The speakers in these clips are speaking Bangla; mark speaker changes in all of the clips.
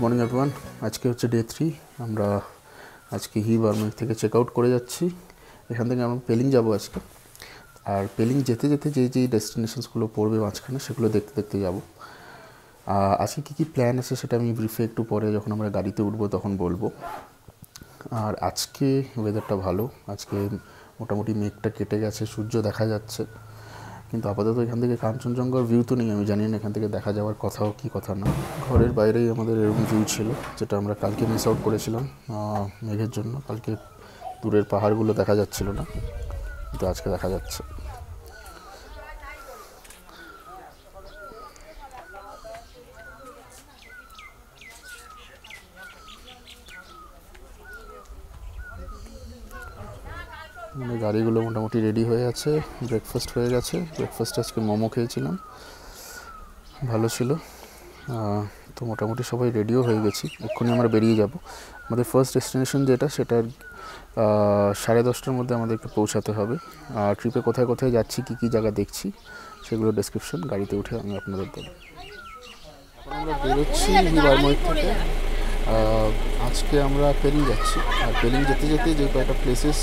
Speaker 1: Morning everyone. আজকে হচ্ছে ডে 3। আমরা আজকে হি বার্মিং থেকে চেক আউট করে যাচ্ছি। এখান থেকে আমরা পেলিং যাব আজকে। আর পেলিং যেতে যেতে যেই ডেস্টিনেশনসগুলো পড়বে মাঝখানে সেগুলো দেখতে দেখতে যাব। আজকে কী প্ল্যান আছে সেটা আমি ব্রিফে একটু পরে যখন আমরা গাড়িতে উঠবো তখন বলবো। আর আজকে ওয়েদারটা ভালো, আজকে মোটামুটি মেঘটা কেটে গেছে, সূর্য দেখা যাচ্ছে, কিন্তু আপাতত এখান থেকে কাঞ্চনজঙ্ঘার ভিউ তো নেই। আমি জানি না এখান থেকে দেখা যাওয়ার কথাও কি কথা না। ঘরের বাইরেই আমাদের এরকম ভিউ ছিল, যেটা আমরা কালকে মিস আউট করেছিলাম মেঘের জন্য। কালকে দূরের পাহাড়গুলো দেখা যাচ্ছিল না, কিন্তু আজকে দেখা যাচ্ছে। মানে গাড়িগুলো মোটামুটি রেডি হয়ে আছে, ব্রেকফাস্ট হয়ে গেছে। ব্রেকফাস্ট আজকে মোমো খেয়েছিলাম, ভালো ছিল। তো মোটামুটি সবাই রেডিও হয়ে গেছি, এক্ষুনি আমরা বেরিয়ে যাব। আমাদের ফার্স্ট ডেস্টিনেশন যেটা, সেটার 10:30টার মধ্যে আমাদেরকে পৌঁছাতে হবে। আর ট্রিপে কোথায় কোথায় যাচ্ছি, কী জায়গা দেখছি, সেগুলো ডেসক্রিপশন গাড়িতে উঠে আমি আপনাদের দেবো। আমরা বেরোচ্ছি বারময়িক থেকে। আজকে আমরা পেলিং যাচ্ছি, আর পেলিং যেতে যেতে যে কয়েকটা প্লেসেস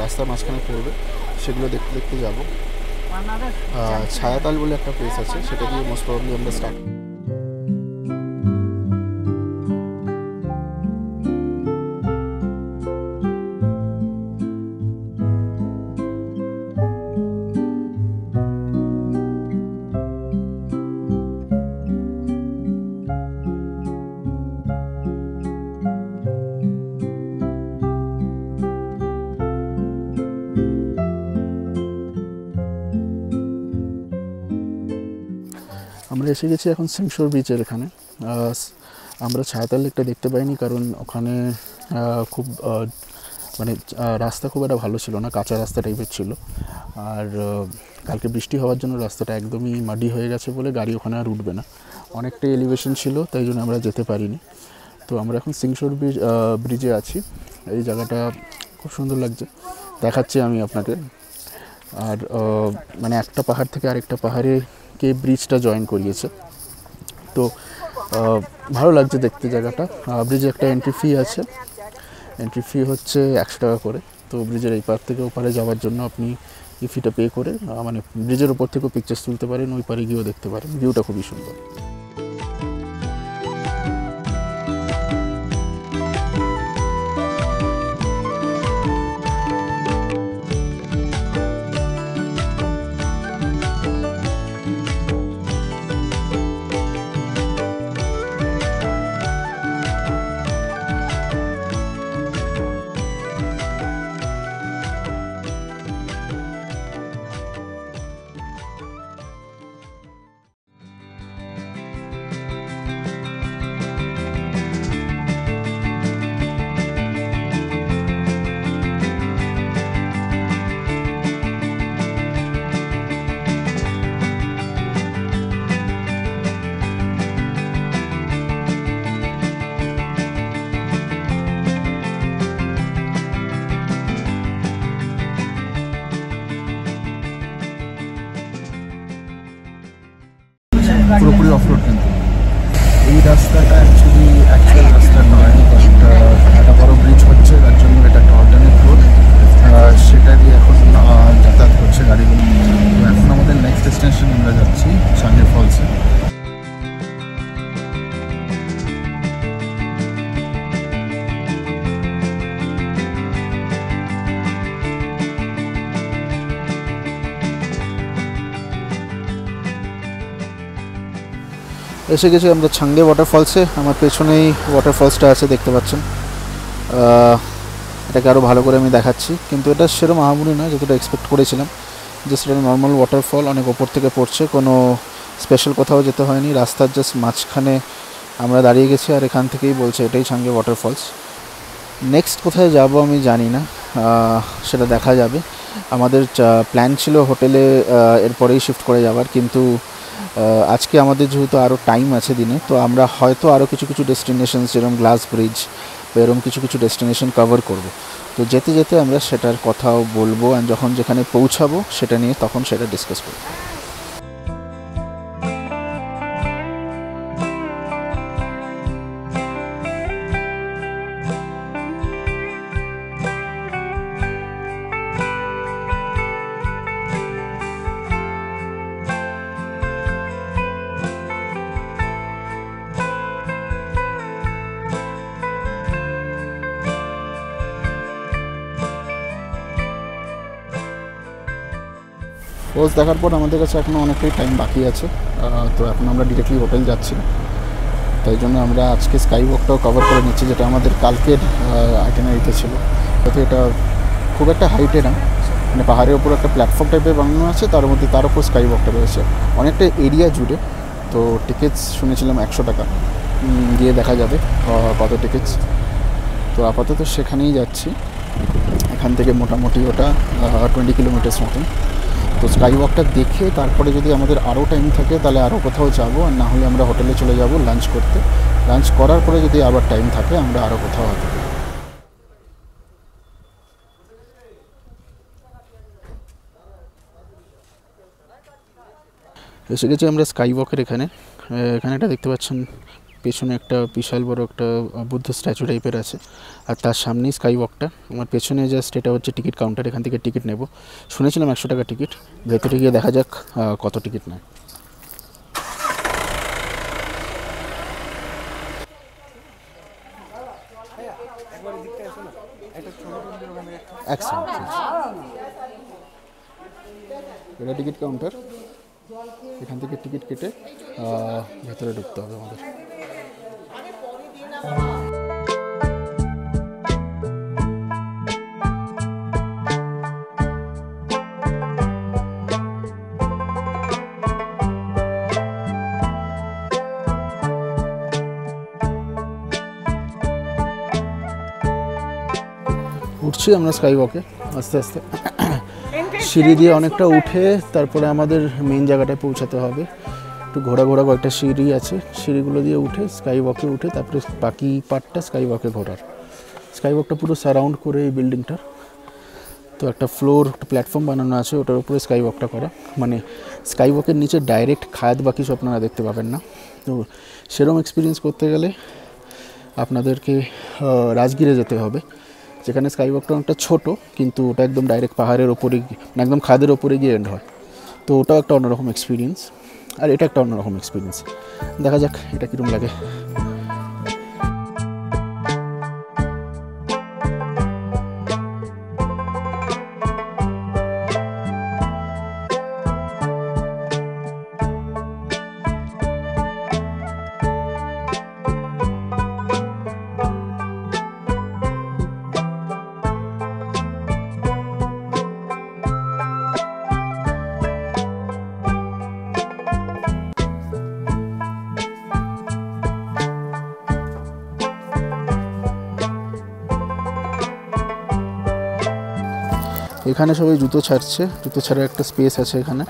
Speaker 1: রাস্তার মাঝখানে পড়বে সেগুলো দেখতে দেখতে যাবো। ছায়াতাল বলে একটা প্লেস আছে, সেটা দিয়ে মোস্ট প্রবাবলি আমরা স্টার্ট। আমরা এসে গেছি এখন সিংশোর বিচের এখানে। আমরা ছায়াতাল লেকটা দেখতে পাইনি, কারণ ওখানে খুব মানে রাস্তা খুব একটা ভালো ছিল না, কাঁচা রাস্তা টাইপের ছিল। আর কালকে বৃষ্টি হওয়ার জন্য রাস্তাটা একদমই মাটি হয়ে গেছে বলে গাড়ি ওখানে আর উঠবে না। অনেকটাই এলিভেশন ছিল, তাই জন্য আমরা যেতে পারিনি। তো আমরা এখন সিংশোর ব্রিজে আছি। এই জায়গাটা খুব সুন্দর লাগছে, দেখাচ্ছি আমি আপনাকে। আর মানে একটা পাহাড় থেকে আরেকটা পাহাড়ে কে ব্রিজটা জয়েন করিয়েছে, তো ভালো লাগছে দেখতে জায়গাটা। ব্রিজে একটা এন্ট্রি ফি আছে, এন্ট্রি ফি হচ্ছে 100 টাকা করে। তো ব্রিজের এই পার থেকে ওপারে যাওয়ার জন্য আপনি এই ফিটা পে করে মানে ব্রিজের ওপর থেকেও পিকচার্স তুলতে পারেন, ওই পারে গিয়েও দেখতে পারেন। ভিউটা খুবই সুন্দর। পুরোপুরি অফরোড, কিন্তু এই রাস্তাটা অ্যাকচুয়াল রাস্তা নয়, বাট একটা বড় ব্রিজ হচ্ছে, তার জন্য এটা একটা অল্টারনেট রোড, সেটা দিয়ে এখন যাতায়াত করছে গাড়িগুলো। তো এখন আমাদের নেক্সট ডেস্টিনেশন আমরা যাচ্ছি সাঙ্গে ফলসে। এসে গেছি আমরা ছাঙ্গে ওয়াটারফলসে। আমার পেছনেই ওয়াটারফলসটা আছে, দেখতে পাচ্ছেন। এটাকে আরও ভালো করে আমি দেখাচ্ছি, কিন্তু এটা সেরকম আহামরি না যতটা এক্সপেক্ট করেছিলাম। জাস্ট এটা নর্মাল ওয়াটারফল, অনেক ওপর থেকে পড়ছে, কোনো স্পেশাল কোথাও যেতে হয়নি। রাস্তার জাস্ট মাঝখানে আমরা দাঁড়িয়ে গেছি, আর এখান থেকেই বলছে এটাই ছাঙ্গে ওয়াটারফলস। নেক্সট কোথায় যাব আমি জানি না, সেটা দেখা যাবে। আমাদের প্ল্যান ছিল হোটেলে এরপরেই শিফট করে যাওয়ার, কিন্তু আজকে আমাদের যেহেতু আরও টাইম আছে দিনে, তো আমরা হয়তো আরও কিছু ডেস্টিনেশন যেরকম গ্লাস ব্রিজ বা এরকম কিছু ডেস্টিনেশন কভার করব। তো যেতে যেতে আমরা সেটার কথাও বলবো, আর যখন যেখানে পৌঁছাবো সেটা নিয়ে তখন সেটা ডিসকাস করব। পোজ দেখার পর আমাদের কাছে এখনও অনেকটাই টাইম বাকি আছে, তো এখন আমরা ডিরেক্টলি হোটেল যাচ্ছি, তাই জন্য আমরা আজকে স্কাই ওয়াকটাও কভার করে নিচ্ছি, যেটা আমাদের কালকের আইটেনারিতে ছিল। যাতে এটা খুব একটা হাইটে না, মানে পাহাড়ের ওপর একটা প্ল্যাটফর্ম টাইপের বানানো আছে, তার মধ্যে তার উপর স্কাই ওয়াকটা রয়েছে অনেকটা এরিয়া জুড়ে। তো টিকিটস শুনেছিলাম 100 টাকা, গিয়ে দেখা যাবে কত টিকিটস। তো আপাতত সেখানেই যাচ্ছি, এখান থেকে মোটামুটি ওটা 20 কিলোমিটার্স মতন। তো স্কাই ওয়াকটা দেখে তারপরে যদি আমাদের আরও টাইম থাকে তাহলে আরও কোথাও যাবো, আর না হলে আমরা হোটেলে চলে যাব লাঞ্চ করতে। লাঞ্চ করার পরে যদি আবার টাইম থাকে আমরা আরও কোথাও হতে পারি। এসে গেছি আমরা স্কাই ওয়াকের এখানে। এটা দেখতে পাচ্ছেন, পেছনে একটা বিশাল বড় একটা বুদ্ধ স্ট্যাচু টাইপের আছে, আর তার সামনেই স্কাই ওয়াকটা। আমার পেছনে জাস্ট এটা হচ্ছে টিকিট কাউন্টার, এখান থেকে টিকিট নেব। শুনেছিলাম 100 টাকা টিকিট, ভেতরে গিয়ে দেখা যাক কত টিকিট নেয়। এটা টিকিট কাউন্টার, এখান থেকে টিকিট কেটে ভেতরে ঢুকতে হবে আমাদের। উঠছি আমরা স্কাই ওয়াকে আস্তে আস্তে, সিঁড়ি দিয়ে অনেকটা উঠে তারপরে আমাদের মেন জায়গাটায় পৌঁছাতে হবে। একটু ঘোরা কয়েকটা সিঁড়ি আছে, সিঁড়িগুলো দিয়ে উঠে স্কাই ওয়াকে উঠে তারপরে বাকি পার্টটা স্কাই ওয়াকে ঘোরার। স্কাই ওয়াকটা পুরো সারাউন্ড করে এই বিল্ডিংটার, তো একটা ফ্লোর, একটা প্ল্যাটফর্ম বানানো আছে, ওটার উপরে স্কাই ওয়াকটা করা। মানে স্কাই ওয়াকের নিচে ডাইরেক্ট খাদ বা কিছু আপনারা দেখতে পাবেন না। তো সেরকম এক্সপিরিয়েন্স করতে গেলে আপনাদেরকে রাজগিরে যেতে হবে, যেখানে স্কাই ওয়াকটা অনেকটা ছোটো, কিন্তু ওটা একদম ডাইরেক্ট পাহাড়ের ওপরে, একদম খাদের ওপরে গিয়ে এন্ড হয়। তো ওটাও একটা অন্যরকম এক্সপিরিয়েন্স, আর এটা একটা অন্যরকম এক্সপিরিয়েন্স। দেখা যাক এটা কীরকম লাগে। এখানে সবাই জুতো ছাড়ছে, জুতো ছাড়ার একটা স্পেস আছে এখানে,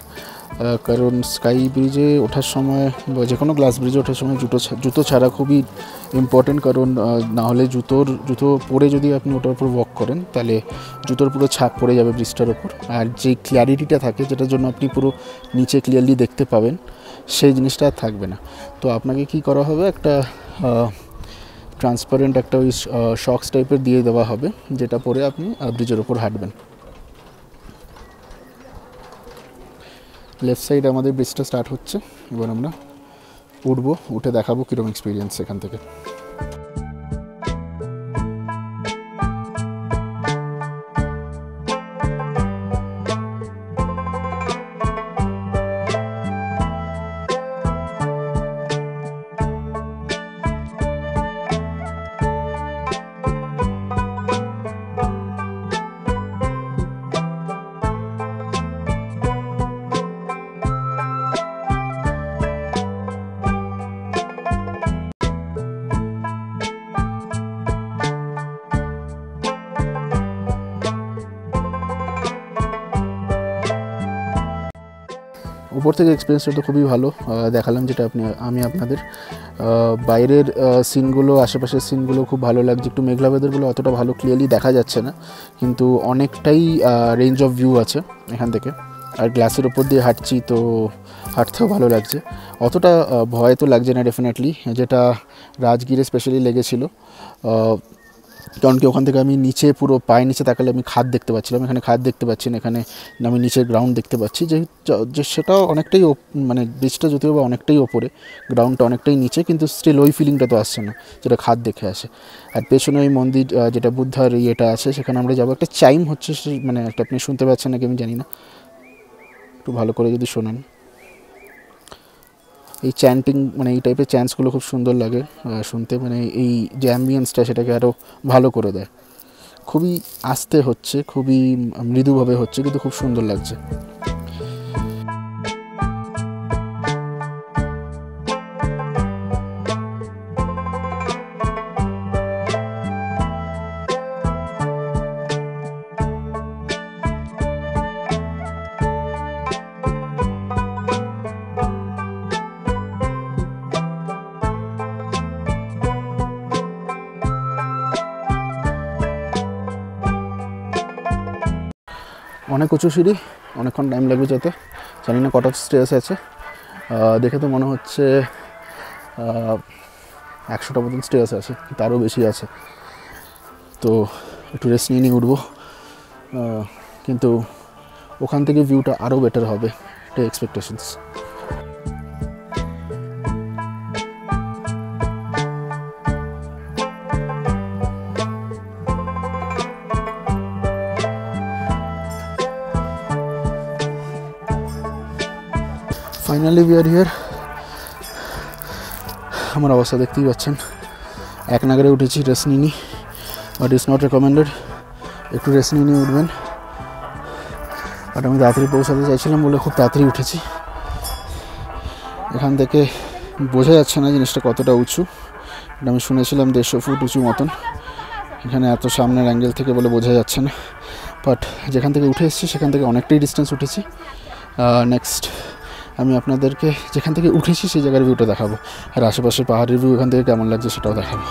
Speaker 1: কারণ স্কাই ব্রিজে ওঠার সময় বা যে কোনো গ্লাস ব্রিজে ওঠার সময় জুতো ছাড়া খুবই ইম্পর্টেন্ট, কারণ না হলে জুতো পরে যদি আপনি ওটার উপর ওয়াক করেন তাহলে জুতোর পুরো ছাপ পড়ে যাবে ব্রিজটার ওপর, আর যে ক্ল্যারিটিটা থাকে যেটার জন্য আপনি পুরো নিচে ক্লিয়ারলি দেখতে পাবেন সেই জিনিসটা আর থাকবে না। তো আপনাকে কি করা হবে, একটা ট্রান্সপারেন্ট একটা ওই শক্স টাইপের দিয়ে দেওয়া হবে, যেটা পরে আপনি ব্রিজের ওপর হাঁটবেন। লেফট সাইড আমাদের ব্রিজটা স্টার্ট হচ্ছে, এবার আমরা উঠবো, উঠে দেখাবো কীরকম এক্সপিরিয়েন্স এখান থেকে। উপর থেকে এক্সপিরিয়েন্সটা তো খুবই ভালো দেখালাম, যেটা আমি আপনাদের বাইরের সিনগুলো, আশেপাশের সিনগুলো খুব ভালো লাগছে। একটু মেঘলা ওয়েদার বলে অতটা ভালো ক্লিয়ারলি দেখা যাচ্ছে না, কিন্তু অনেকটাই রেঞ্জ অফ ভিউ আছে এখান থেকে, আর গ্লাসের ওপর দিয়ে হাঁটছি, তো হাঁটতেও ভালো লাগছে। অতটা ভয় তো লাগছে না ডেফিনেটলি, যেটা রাজগিরে স্পেশালি লেগেছিলো, কারণ কি ওখান থেকে আমি নিচে পুরো পায়ের নিচে তাকালে আমি খাদ দেখতে পাচ্ছিলাম, এখানে খাদ দেখতে পাচ্ছি না, এখানে আমি নিচের গ্রাউন্ড দেখতে পাচ্ছি, যে সেটাও অনেকটাই মানে ব্রিজটা যদিও বা অনেকটাই ওপরে, গ্রাউন্ডটা অনেকটাই নিচে, কিন্তু স্টিল ওই ফিলিংটা তো আসছে না যেটা খাদ দেখে আসে। আর পেছনে ওই মন্দির যেটা বুদ্ধার ইয়েটা আছে, সেখানে আমরা যাবো। একটা চাইম হচ্ছে, মানে একটা আপনি শুনতে পাচ্ছেন নাকি আমি জানি না, একটু ভালো করে যদি শোনেন। এই চ্যান্টিং মানে এই টাইপের চ্যান্টসগুলো খুব সুন্দর লাগে শুনতে, মানে এই যে অ্যাম্বিয়েন্সটা সেটাকে আরও ভালো করে দেয়। খুবই আস্তে হচ্ছে, খুবই মৃদুভাবে হচ্ছে, কিন্তু খুব সুন্দর লাগছে। অনেক উঁচু সিঁড়ি, অনেকক্ষণ টাইম লাগবে যেতে। জানি না কটা স্টেয়ার্স আছে, দেখে তো মনে হচ্ছে 100টা মতন স্টেয়ার্স আছে, তারও বেশি আছে। তো একটু রেস্ট নিয়ে নিয়ে উঠবো, কিন্তু ওখান থেকে ভিউটা আরও বেটার হবে, এটা expectations. Finally we are here. আমার অবস্থা দেখতেই পাচ্ছেন, এক নাগারে উঠেছি, রেস্ট নিই, বাট ইটস নট রেকমেন্ডেড। একটু রেস্ট নিয়ে উঠবেন। বাট আমি তাড়াতাড়ি পৌঁছাতে চাইছিলাম বলে খুব তাড়াতাড়ি উঠেছি। এখান থেকে বোঝা যাচ্ছে না জিনিসটা কতটা উঁচু, এটা আমি শুনেছিলাম 150 ফুট উঁচু মতন। এখানে এত সামনের অ্যাঙ্গেল থেকে বলে বোঝা যাচ্ছে না, বাট যেখান থেকে উঠে এসেছি সেখান থেকে অনেকটাই ডিস্টেন্স উঠেছি। নেক্সট আমি আপনাদেরকে যেখান থেকে উঠেছি সেই জায়গার ভিউটা দেখাবো, আর আশেপাশে পাহাড়ের ভিউ এখান থেকে কেমন লাগছে সেটাও দেখাবো।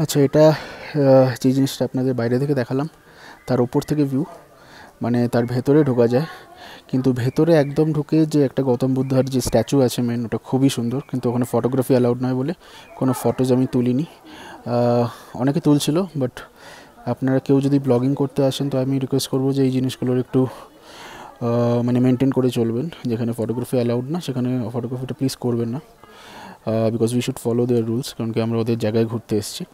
Speaker 1: আচ্ছা, এটা যে জিনিসটা আপনাদের বাইরে থেকে দেখালাম তার ওপর থেকে ভিউ, মানে তার ভেতরে ঢোকা যায়, কিন্তু ভেতরে একদম ঢুকে যে একটা গৌতম বুদ্ধার যে স্ট্যাচু আছে মেন, ওটা খুবই সুন্দর, কিন্তু ওখানে ফটোগ্রাফি অ্যালাউড নয় বলে কোনো ফটোজ আমি তুলিনি। অনেকে তুলছিল, বাট আপনারা কেউ যদি ব্লগিং করতে আসেন তো আমি রিকোয়েস্ট করবো যে এই জিনিসগুলোর একটু মানে মেনটেন করে চলবেন। যেখানে ফটোগ্রাফি অ্যালাউড না সেখানে ফটোগ্রাফিটা প্লিজ করবেন না, because we should follow there rules, কারণ কি আমরা ওদের জায়গায় ঘুরতে এসেছি।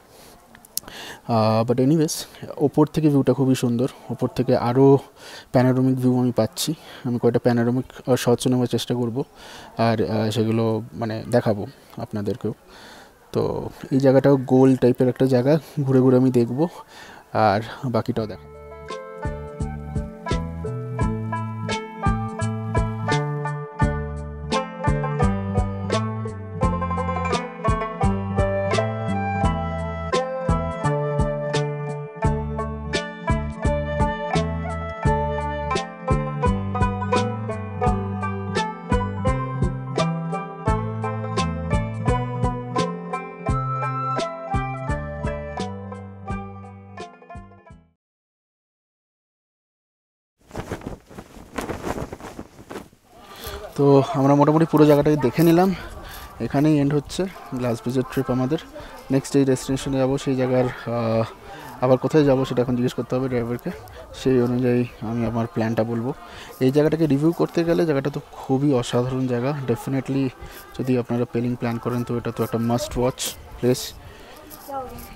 Speaker 1: বাট এনিওয়েজ, ওপর থেকে ভিউটা খুবই সুন্দর। ওপর থেকে আরও প্যানোরামিক ভিউ আমি পাচ্ছি। আমি কয়েকটা প্যানোরামিক শটস নেওয়ার চেষ্টা করব, আর সেগুলো মানে দেখাবো আপনাদেরকেও। তো এই জায়গাটাও গোল টাইপের একটা জায়গা, ঘুরে ঘুরে আমি দেখব আর বাকিটাও দেখাবো। তো আমরা মোটামুটি পুরো জায়গাটাকে দেখে নিলাম, এখানেই এন্ড হচ্ছে গ্লাস ব্রিজের ট্রিপ আমাদের। নেক্সট যেই ডেস্টিনেশনে যাবো সেই জায়গার আবার কোথায় যাবো সেটা এখন জিজ্ঞেস করতে হবে ড্রাইভারকে, সেই অনুযায়ী আমি আমার প্ল্যানটা বলবো। এই জায়গাটাকে রিভিউ করতে গেলে জায়গাটা তো খুবই অসাধারণ জায়গা, ডেফিনেটলি যদি আপনারা পেলিং প্ল্যান করেন তো এটা তো একটা মাস্ট ওয়াচ প্লেস,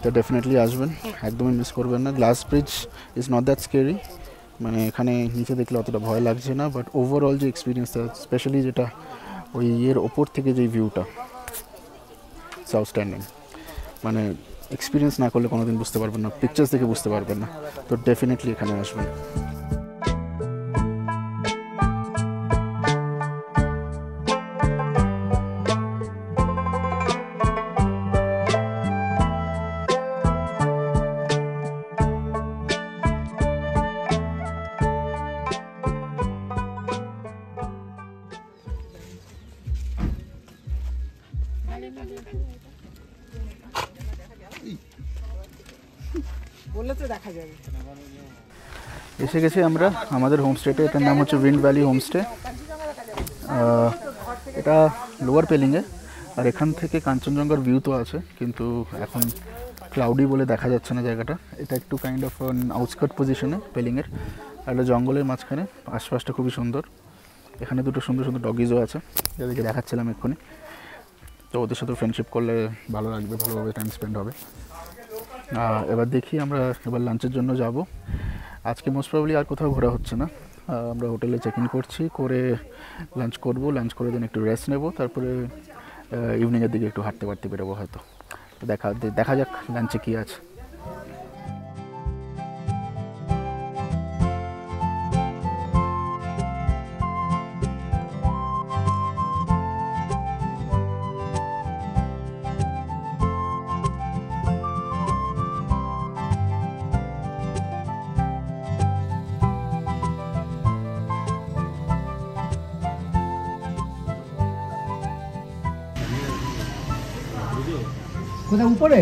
Speaker 1: তো ডেফিনেটলি আসবেন, একদমই মিস করবেন না। Glass bridge is not that scary, মানে এখানে নিচে দেখলে অতটা ভয় লাগছে না, বাট ওভারঅল যে এক্সপিরিয়েন্সটা, স্পেশালি যেটা ওই ইয়ের ওপর থেকে যে ভিউটা, ইটস আউটস্ট্যান্ডিং। মানে এক্সপিরিয়েন্স না করলে কোনোদিন বুঝতে পারবেন না, পিকচার্স দেখে বুঝতে পারবেন না, তো ডেফিনেটলি এখানে আসবেন। এসে গেছি আমরা আমাদের হোমস্টেতে, এটার নাম হচ্ছে উইন্ড ভ্যালি হোমস্টে। এটা লোয়ার পেলিংয়ে, আর এখান থেকে কাঞ্চনজঙ্ঘার ভিউ তো আছে, কিন্তু এখন ক্লাউডি বলে দেখা যাচ্ছে না জায়গাটা। এটা একটু কাইন্ড অফ আউটস্কার্ট পজিশনে পেলিংয়ের, একটা জঙ্গলের মাঝখানে। আশপাশটা খুবই সুন্দর। এখানে দুটো সুন্দর সুন্দর ডগিজও আছে, যাদেরকে দেখাচ্ছিলাম এক্ষুনি। তো ওদের সাথে ফ্রেন্ডশিপ করলে ভালো লাগবে, ভালোভাবে টাইম স্পেন্ড হবে। এবার দেখি আমরা এবার লাঞ্চের জন্য যাব। আজকে মোস্ট প্রবলি আর কোথাও ঘোরা হচ্ছে না। আমরা হোটেলে চেক ইন করছি, করে লাঞ্চ করব, লাঞ্চ করে দিন একটু রেস্ট নেব, তারপরে ইভিনিংয়ের দিকে একটু হাঁটতে পারতে বেরোবো হয়তো। দেখা যাক লাঞ্চে কী আছে।
Speaker 2: কোথায় উপরে?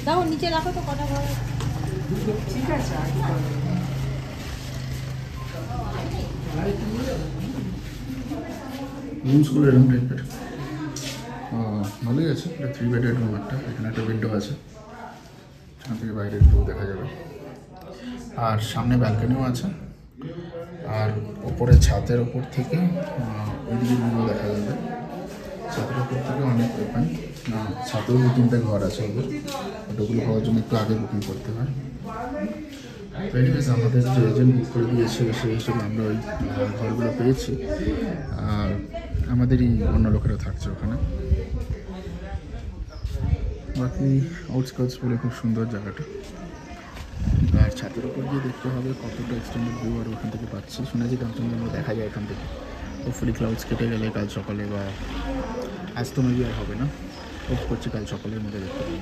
Speaker 3: দাও নিচে রাখো তো কটা ঘর।
Speaker 2: ঠিক আছে।
Speaker 1: রুমসগুলো এরকম টাইপের, ভালোই আছে। এটা 3 বেডের রুম একটা। এখানে একটা উইন্ডো আছে, এখান থেকে বাইরের ভিউ দেখা যাবে। আর সামনে ব্যালকনিও আছে, আর ওপরে ছাদের ওপর থেকে ওইদিকে ভিউ দেখা যাবে। ছাদের ওপর থেকে অনেক ওপেন। ছাদেও 2-3টে ঘর আছে ওদের, ওগুলো হওয়ার জন্য একটু আগে বুকিং করতে হয়। তো এনিওয়েজ আমাদের যে এজেন্ট বুক করে দিয়েছে সেই হিসেবে আমরা ওই ঘরগুলো পেয়েছি। আর আমাদেরই অন্য লোকেরা থাকছে ওখানে। বাকি আউটস্কার্টস বলে খুব সুন্দর জায়গাটা। আর ছাদের উপর গিয়ে দেখতে হবে কতটা এক্সটেন্ডেড ভিউ আর ওখান থেকে পাচ্ছি। শুনেছি কাঞ্চনজঙ্ঘা দেখা যায় এখান থেকে। হোপফুলি ক্লাউডস কেটে গেলে কাল সকালে, বা আজ তো মেবি আর হবে না, হোপ করছি কাল সকালের মধ্যে দেখতে পাবো।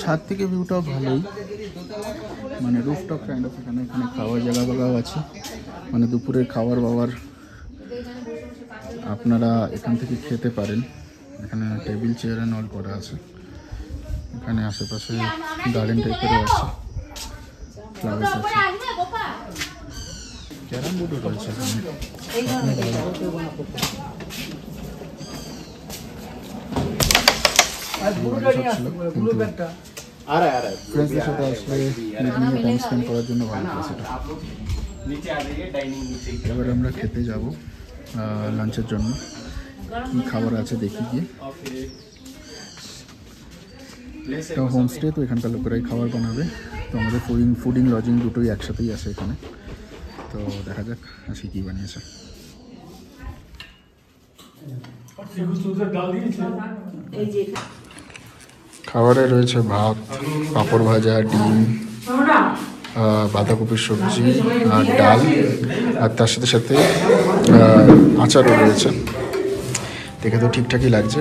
Speaker 1: ছাদ থেকে ভিউটাও ভালোই, মানে রুফটপ কাইন্ড অফ। এখানে খাওয়ার জায়গা বাগাও আছে, মানে দুপুরের খাবার বাবার আপনারা এখান থেকে খেতে পারেন। এখানে টেবিল চেয়ার অ্যান্ড অল করা আছে। এখানে আশেপাশে গার্ডেন টাইপেরও আছে, ফ্লাওয়ার্স আছে, ক্যারাম বোর্ডও রয়েছে এখানে। ফ্রেন্ডসদের সাথে আসলে ইভিনিংয়ে টাইম স্পেন্ড করার জন্য ভালো প্লেস এটা। এবারে আমরা খেতে যাব লাঞ্চের জন্য। কী খাবার আছে দেখি গিয়ে। এটা হোমস্টে, তো এখানকার লোকেরাই খাবার বানাবে। তো আমাদের ফুডিং লজিং দুটোই একসাথেই আছে এখানে। তো দেখা যাক আজকে কী বানিয়েছে। খাবারে রয়েছে ভাত, পাঁপড় ভাজা, ডিম, বাঁধাকপির সবজি আর ডাল, আর তার সাথে সাথে আচারও রয়েছে। দেখে তো ঠিকঠাকই লাগছে।